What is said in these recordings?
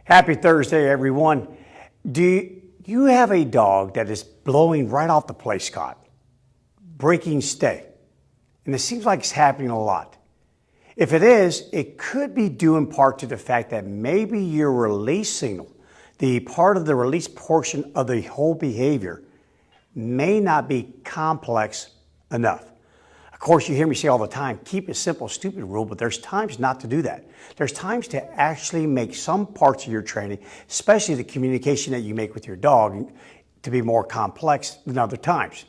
Happy Thursday, everyone. Do you have a dog that is blowing right off the place cot, breaking stay? And it seems like it's happening a lot. If it is, it could be due in part to the fact that maybe your release signal, the part of the release portion of the whole behavior, may not be complex enough. Of course, you hear me say all the time, keep it simple, stupid rule, but there's times not to do that. There's times to actually make some parts of your training, especially the communication that you make with your dog, to be more complex than other times.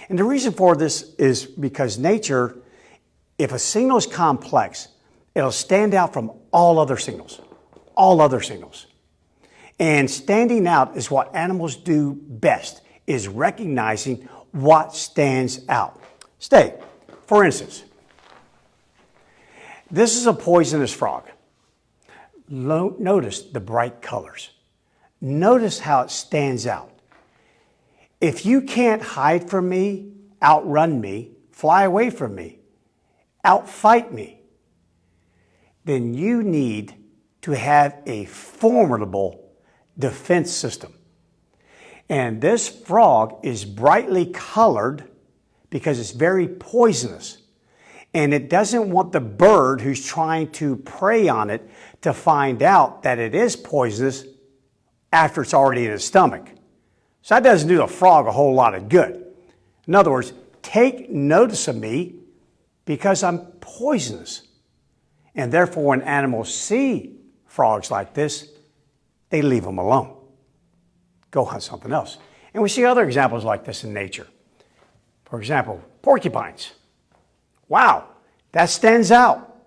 And the reason for this is because nature, if a signal is complex, it'll stand out from all other signals. And standing out is what animals do best, is recognizing what stands out. Stay. For instance, this is a poisonous frog. Notice the bright colors. Notice how it stands out. If you can't hide from me, outrun me, fly away from me, outfight me, then you need to have a formidable defense system. And this frog is brightly colored because it's very poisonous. And it doesn't want the bird who's trying to prey on it to find out that it is poisonous after it's already in its stomach. So that doesn't do the frog a whole lot of good. In other words, take notice of me because I'm poisonous. And therefore, when animals see frogs like this, they leave them alone. Go hunt something else. And we see other examples like this in nature. For example, porcupines. Wow, that stands out.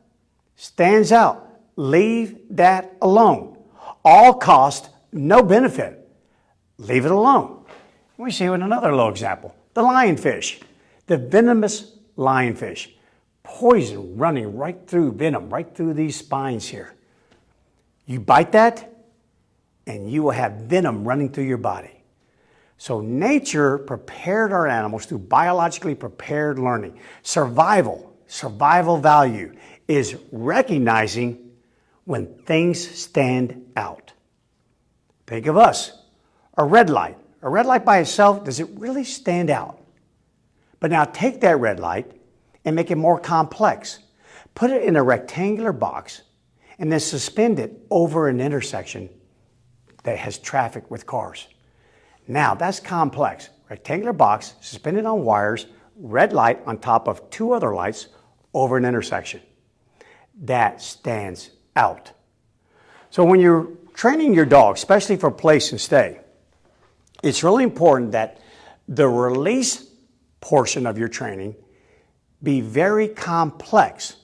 Stands out. Leave that alone. All cost, no benefit. Leave it alone. We see another little example. The lionfish. The venomous lionfish. Poison running right through venom, right through these spines here. You bite that, and you will have venom running through your body. So nature prepared our animals through biologically prepared learning. Survival value is recognizing when things stand out. Think of us, a red light. A red light by itself, does it really stand out? But now take that red light and make it more complex. Put it in a rectangular box and then suspend it over an intersection that has traffic with cars. Now, that's complex. Rectangular box, suspended on wires, red light on top of two other lights over an intersection. That stands out. So when you're training your dog, especially for place and stay, it's really important that the release portion of your training be very complex.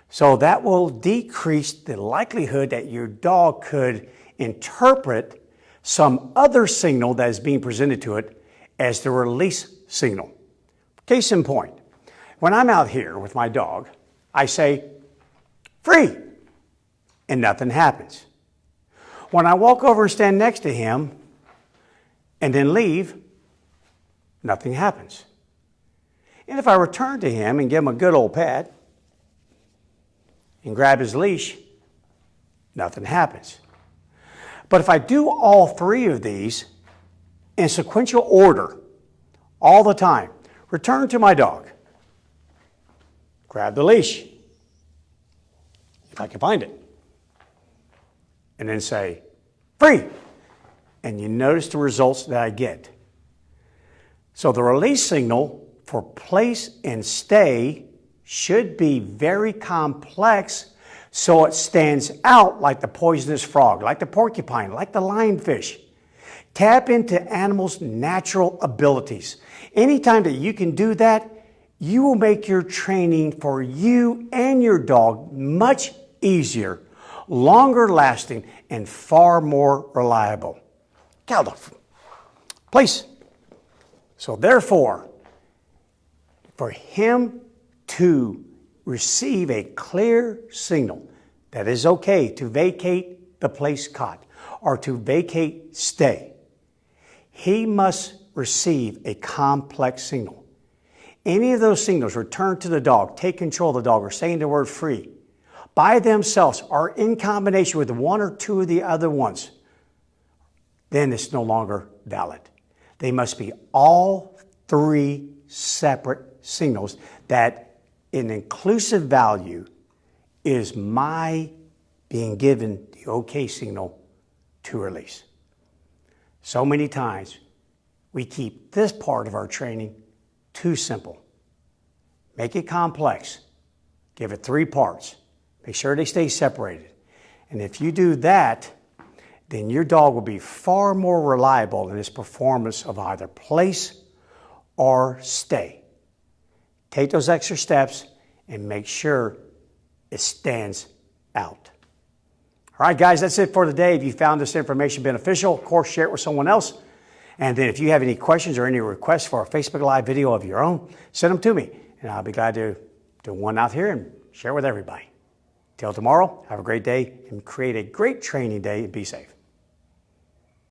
So that will decrease the likelihood that your dog could interpret some other signal that is being presented to it as the release signal. Case in point, when I'm out here with my dog, I say, free, and nothing happens. When I walk over and stand next to him and then leave, nothing happens. And if I return to him and give him a good old pat and grab his leash, nothing happens. But if I do all three of these in sequential order all the time, return to my dog, grab the leash, if I can find it, and then say, free, and you notice the results that I get. So the release signal for place and stay should be very complex so it stands out like the poisonous frog, like the porcupine, like the lionfish. Tap into animals' natural abilities. Anytime that you can do that, you will make your training for you and your dog much easier, longer lasting, and far more reliable. Caldo, please. So therefore, for him to receive a clear signal that is okay to vacate the place cot or to vacate stay, he must receive a complex signal. Any of those signals, return to the dog, take control of the dog, or saying the word free, by themselves or in combination with one or two of the other ones, then it's no longer valid. They must be all three separate signals that an inclusive value is my being given the okay signal to release. So many times we keep this part of our training too simple. Make it complex. Give it three parts. Make sure they stay separated. And if you do that, then your dog will be far more reliable in its performance of either place or stay. Take those extra steps and make sure it stands out. All right, guys, that's it for today. If you found this information beneficial, of course, share it with someone else. And then if you have any questions or any requests for a Facebook Live video of your own, send them to me. And I'll be glad to do one out here and share with everybody. Till tomorrow, have a great day and create a great training day and be safe.